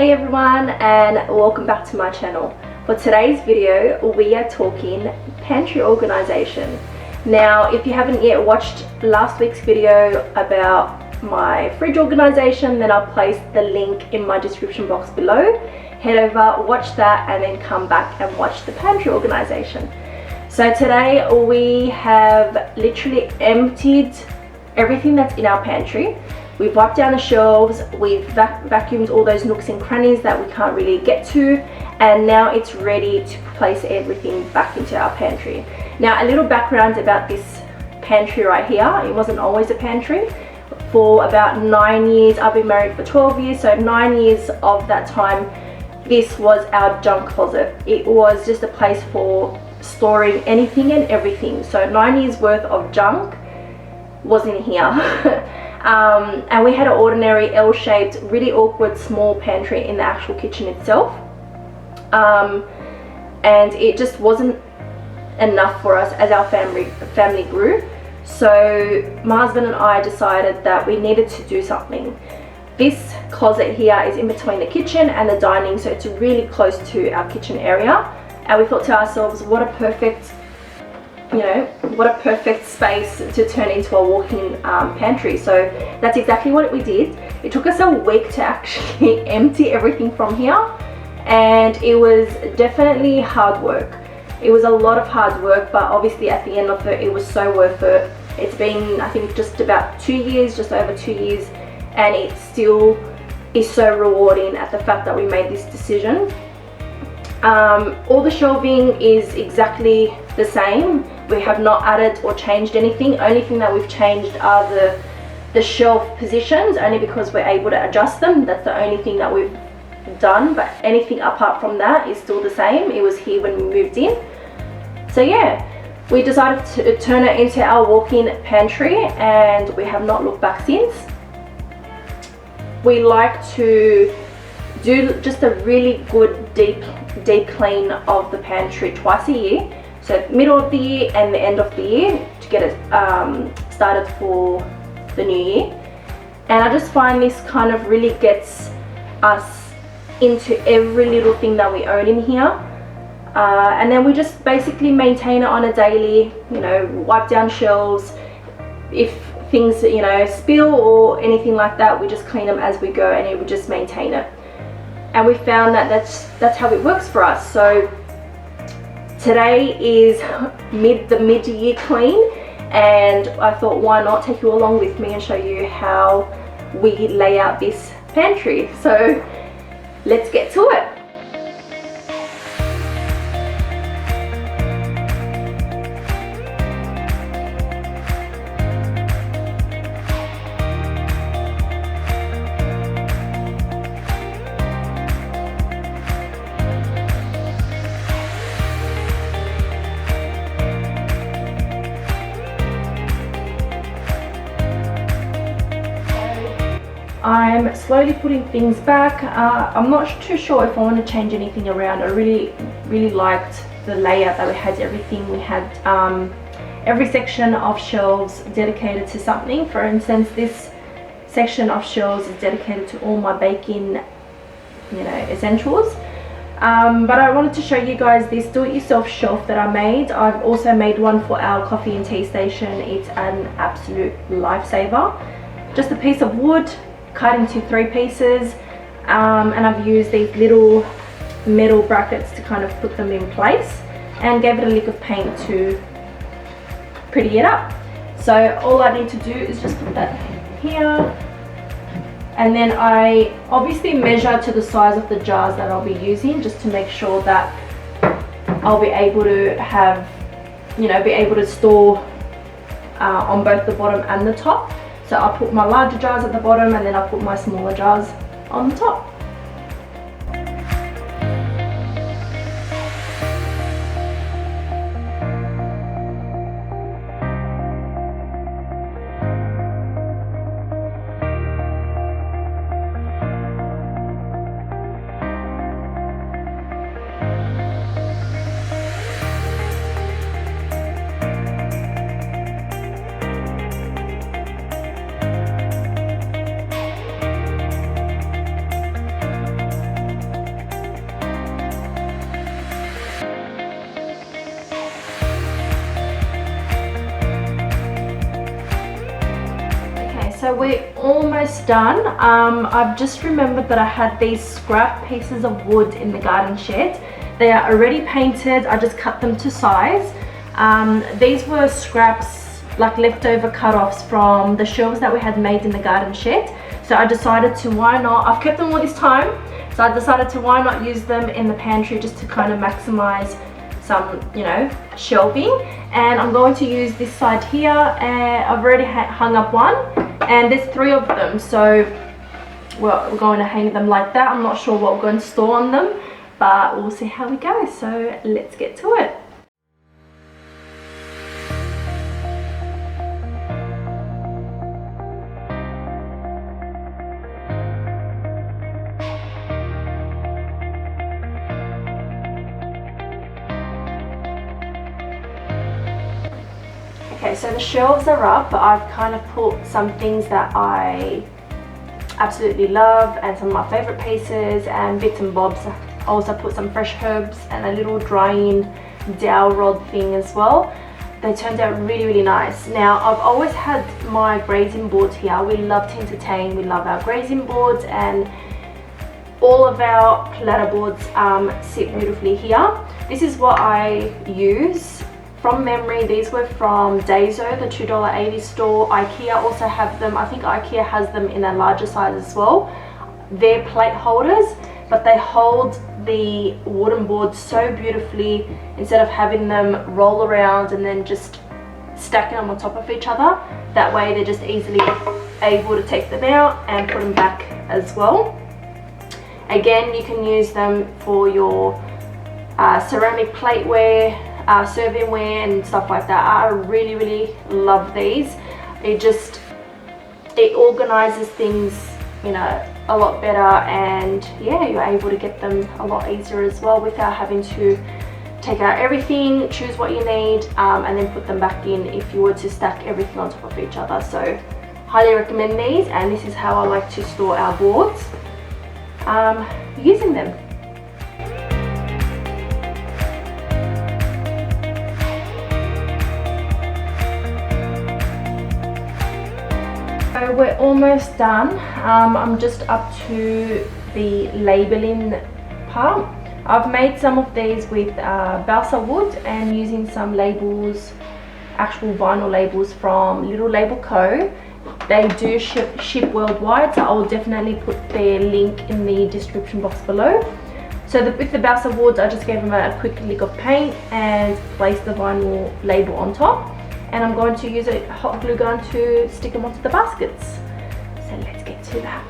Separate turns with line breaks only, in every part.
Hey everyone, and welcome back to my channel. For today's video we are talking pantry organization. Now if you haven't yet watched last week's video about my fridge organization, then I'll place the link in my description box below. Head over, watch that, and then come back and watch the pantry organization. So today we have literally emptied everything that's in our pantry. We've wiped down the shelves, we've vacuumed all those nooks and crannies that we can't really get to, and now it's ready to place everything back into our pantry. Now a little background about this pantry right here. It wasn't always a pantry. For about 9 years, I've been married for 12 years, so 9 years of that time this was our junk closet. It was just a place for storing anything and everything. So 9 years worth of junk was in here. And we had an ordinary L-shaped, really awkward small pantry in the actual kitchen itself, and it just wasn't enough for us as our family grew. So my husband and I decided that we needed to do something. This closet here is in between the kitchen and the dining, so it's really close to our kitchen area, and we thought to ourselves, what a perfect space to turn into a walk-in pantry. So that's exactly what we did. It took us a week to actually empty everything from here, and it was definitely hard work. It was a lot of hard work, but obviously at the end of it, it was so worth it. It's been, I think, just about 2 years, just over 2 years, and it still is so rewarding at the fact that we made this decision. All the shelving is exactly the same. We have not added or changed anything. Only thing that we've changed are the shelf positions, only because we're able to adjust them. That's the only thing that we've done, but anything apart from that is still the same. It was here when we moved in. So yeah, we decided to turn it into our walk-in pantry, and we have not looked back since. We like to do just a really good deep clean of the pantry twice a year. So middle of the year and the end of the year, to get it started for the new year. And I just find this kind of really gets us into every little thing that we own in here. And then we just basically maintain it on a daily, wipe down shelves. If things, spill or anything like that, we just clean them as we go, and we just maintain it. And we found that that's how it works for us. So today is the mid-year clean, and I thought, why not take you along with me and show you how we lay out this pantry. So let's get to it. I'm slowly putting things back. I'm not too sure if I want to change anything around. I really liked the layout that we had. Everything we had, every section of shelves dedicated to something. For instance, this section of shelves is dedicated to all my baking, essentials. But I wanted to show you guys this do-it-yourself shelf that I made. I've also made one for our coffee and tea station. It's an absolute lifesaver. Just a piece of wood cut into 3 pieces, and I've used these little metal brackets to kind of put them in place, and gave it a lick of paint to pretty it up. So all I need to do is just put that here, and then I obviously measure to the size of the jars that I'll be using, just to make sure that I'll be able to have, be able to store on both the bottom and the top. So I'll put my larger jars at the bottom, and then I'll put my smaller jars on the top. so we're almost done. I've just remembered that I had these scrap pieces of wood in the garden shed. They are already painted. I just cut them to size. These were scraps, like leftover cut-offs from the shelves that we had made in the garden shed. So I decided to, why not, I've kept them all this time, so I decided to why not use them in the pantry just to kind of maximize some, you know, shelving. And I'm going to use this side here, and I've already hung up one, and there's 3 of them, so we're going to hang them like that. I'm not sure what we're going to store on them, but we'll see how we go. So let's get to it. Okay, so the shelves are up. I've kind of put some things that I absolutely love and some of my favorite pieces and bits and bobs. I also put some fresh herbs and a little drying dowel rod thing as well. They turned out really, really nice. Now, I've always had my grazing boards here. We love to entertain. We love our grazing boards, and all of our platter boards sit beautifully here. This is what I use. From memory, these were from Daiso, the $2.80 store. IKEA also have them. I think IKEA has them in a larger size as well. They're plate holders, but they hold the wooden boards so beautifully instead of having them roll around and then just stacking them on top of each other. That way they're just easily able to take them out and put them back as well. Again, you can use them for your ceramic plateware, servingware and stuff like that. I really, really love these. It organizes things, you know, a lot better, and yeah, you're able to get them a lot easier as well without having to take out everything, choose what you need, and then put them back in if you were to stack everything on top of each other. So highly recommend these, and this is how I like to store our boards using them. So we're almost done. I'm just up to the labeling part. I've made some of these with balsa wood and using some labels, actual vinyl labels from Little Label Co. They do ship worldwide, so I'll definitely put their link in the description box below. So with the balsa woods, I just gave them a quick lick of paint and placed the vinyl label on top. And I'm going to use a hot glue gun to stick them onto the baskets. So let's get to that.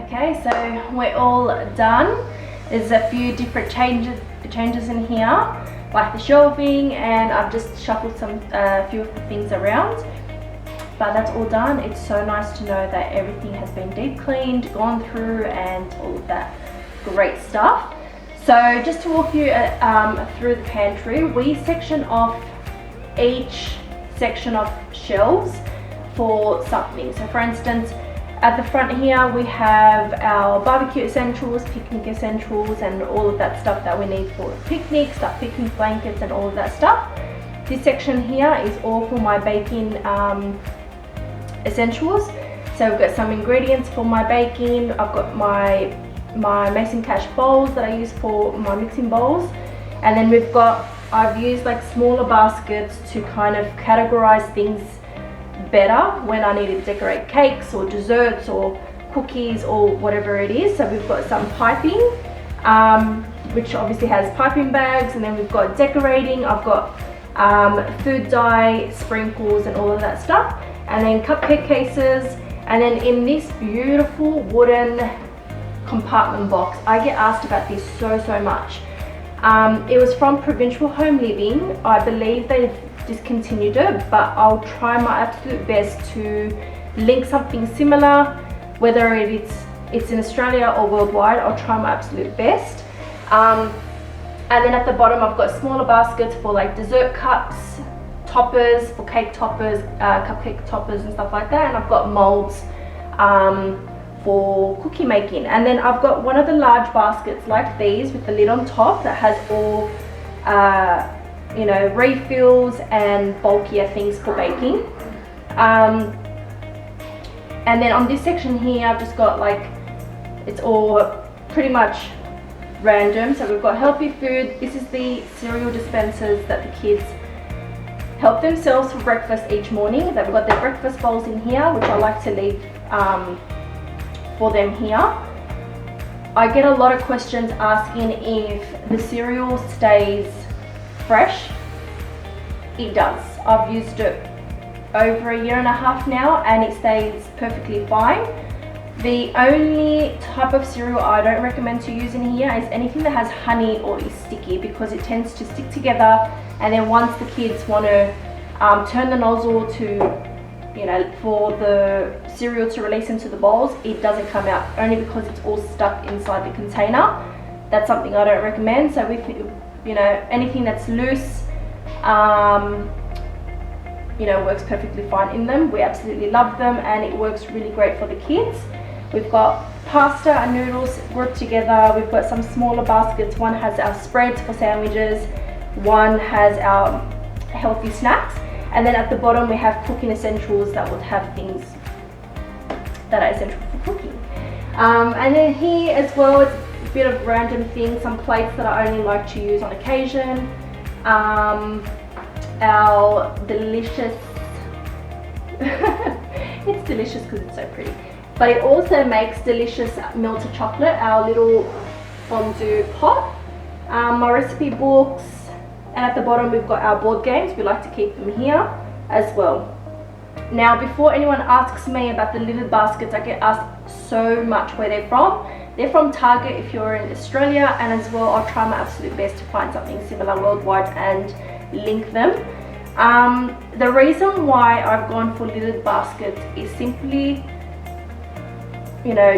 Okay, so we're all done. There's a few different changes in here, like the shelving, and I've just shuffled a few of the things around. But that's all done. It's so nice to know that everything has been deep cleaned, gone through, and all of that great stuff. So just to walk you through the pantry, we section off each section of shelves for something. So for instance, at the front here we have our barbecue essentials, picnic essentials, and all of that stuff that we need for picnics, like picnic blankets and all of that stuff. This section here is all for my baking essentials. So we've got some ingredients for my baking. I've got my mason cash bowls that I use for my mixing bowls, and then I've used like smaller baskets to kind of categorize things better when I need to decorate cakes or desserts or cookies or whatever it is. So we've got some piping, which obviously has piping bags, and then we've got decorating. I've got food dye, sprinkles and all of that stuff, and then cupcake cases. And then in this beautiful wooden compartment box, I get asked about this so much. It was from Provincial Home Living. I believe they've discontinued it, but I'll try my absolute best to link something similar, whether it's in Australia or worldwide. I'll try my absolute best. And then at the bottom I've got smaller baskets for like dessert cups, toppers, for cake toppers, cupcake toppers and stuff like that. And I've got molds for cookie making. And then I've got one of the large baskets like these with the lid on top that has all you know, refills and bulkier things for baking. And then on this section here I've just got like, it's all pretty much random. So we've got healthy food. This is the cereal dispensers that the kids help themselves for breakfast each morning. They've got their breakfast bowls in here, which I like to leave for them here. I get a lot of questions asking if the cereal stays fresh. It does. I've used it over 1.5 years now and it stays perfectly fine. The only type of cereal I don't recommend to use in here is anything that has honey or is sticky, because it tends to stick together, and then once the kids want to turn the nozzle to, you know, for the cereal to release into the bowls, it doesn't come out, only because it's all stuck inside the container. That's something I don't recommend. So with, you know, anything that's loose, you know, works perfectly fine in them. We absolutely love them and it works really great for the kids. We've got pasta and noodles grouped together. We've got some smaller baskets. One has our spreads for sandwiches, one has our healthy snacks, and then at the bottom we have cooking essentials that would have things that are essential for cooking. And then here as well, it's a bit of random things, some plates that I only like to use on occasion. Our delicious, it's delicious because it's so pretty, but it also makes delicious melted chocolate, our little fondue pot, my recipe books, and at the bottom we've got our board games. We like to keep them here as well. Now, before anyone asks me about the lidded baskets, I get asked so much where they're from. They're from Target if you're in Australia, and as well I'll try my absolute best to find something similar worldwide and link them. The reason why I've gone for lidded baskets is simply, you know,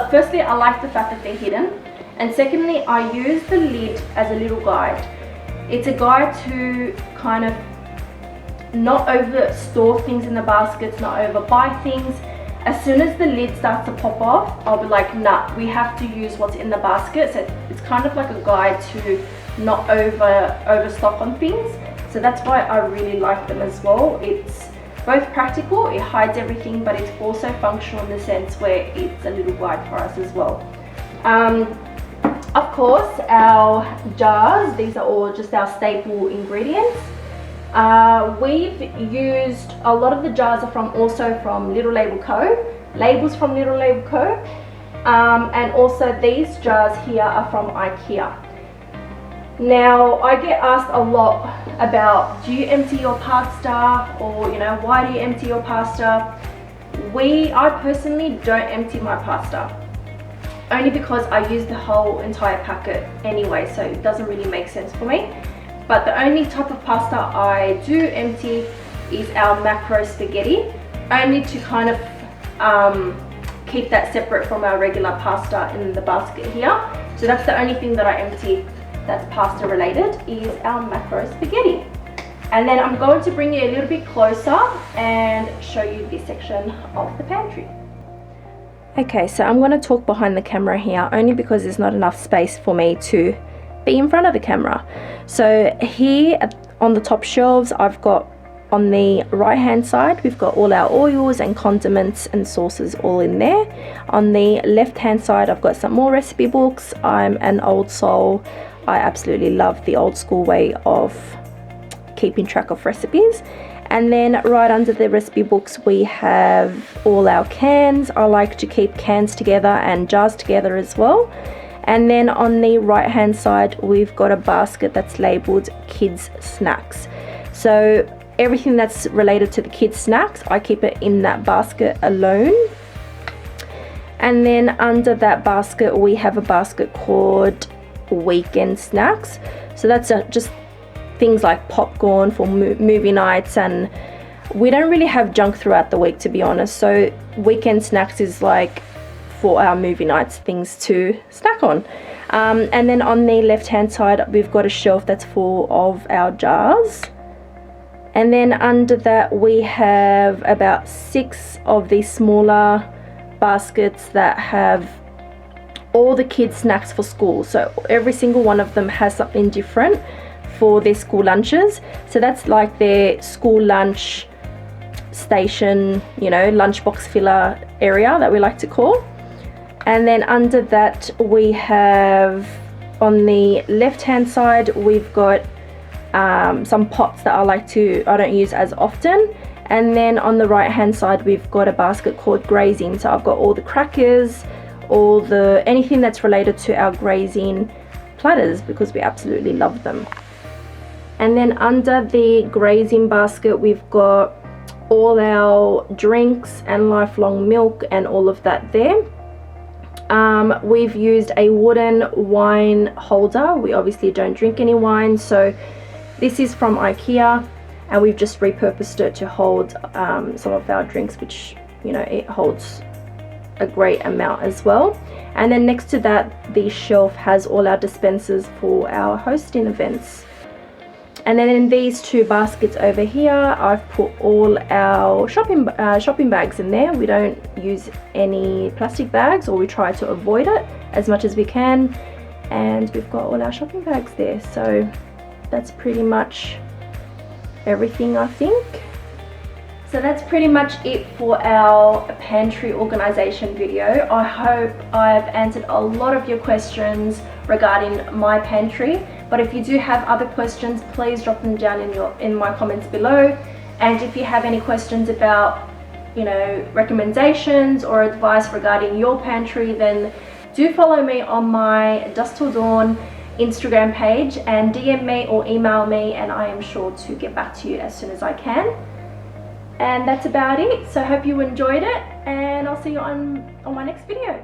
firstly I like the fact that they're hidden, and secondly I use the lid as a little guide. It's a guide to kind of not over store things in the baskets, not over buy things. As soon as the lid starts to pop off, I'll be like, nah, we have to use what's in the basket. So it's kind of like a guide to not overstock on things. So that's why I really like them as well. It's both practical, it hides everything, but it's also functional in the sense where it's a little guide for us as well. Of course, our jars, these are all just our staple ingredients. We've used, a lot of the jars are also from Little Label Co. Labels from Little Label Co. And also these jars here are from IKEA. Now, I get asked a lot about, do you empty your pasta, or, you know, why do you empty your pasta? I personally don't empty my pasta, only because I use the whole entire packet anyway, so it doesn't really make sense for me. But the only type of pasta I do empty is our macro spaghetti, only to kind of keep that separate from our regular pasta in the basket here. So that's the only thing that I empty that's pasta related, is our macro spaghetti. And then I'm going to bring you a little bit closer and show you this section of the pantry. Okay, so I'm going to talk behind the camera here, only because there's not enough space for me to be in front of the camera. So here on the top shelves, I've got, on the right hand side, we've got all our oils and condiments and sauces all in there. On the left hand side, I've got some more recipe books. I'm an old soul. I absolutely love the old school way of keeping track of recipes. And then right under the recipe books, we have all our cans. I like to keep cans together and jars together as well. And then on the right hand side, we've got a basket that's labeled kids snacks. So everything that's related to the kids snacks, I keep it in that basket alone. And then under that basket, we have a basket called weekend snacks. So that's just things like popcorn for movie nights, and we don't really have junk throughout the week, to be honest. So weekend snacks is like for our movie nights, things to snack on. And then on the left hand side we've got a shelf that's full of our jars, and then under that we have about 6 of these smaller baskets that have all the kids' snacks for school. So every single one of them has something different for their school lunches. So that's like their school lunch station, you know, lunchbox filler area that we like to call. And then under that we have, on the left hand side, we've got some pots that I don't use as often. And then on the right hand side we've got a basket called grazing. So I've got all the crackers, anything that's related to our grazing platters, because we absolutely love them. And then under the grazing basket we've got all our drinks and lifelong milk and all of that there. We've used a wooden wine holder. We obviously don't drink any wine, so this is from IKEA, and we've just repurposed it to hold some of our drinks, which, you know, it holds a great amount as well. And then next to that, the shelf has all our dispensers for our hosting events. And then in these 2 baskets over here, I've put all our shopping bags in there. We don't use any plastic bags, or we try to avoid it as much as we can. And we've got all our shopping bags there. So that's pretty much everything, I think. So that's pretty much it for our pantry organization video. I hope I've answered a lot of your questions regarding my pantry. But if you do have other questions, please drop them down in my comments below. And if you have any questions about, you know, recommendations or advice regarding your pantry, then do follow me on my Dusk Till Dawn Instagram page and DM me or email me, and I am sure to get back to you as soon as I can. And that's about it. So I hope you enjoyed it, and I'll see you on my next video.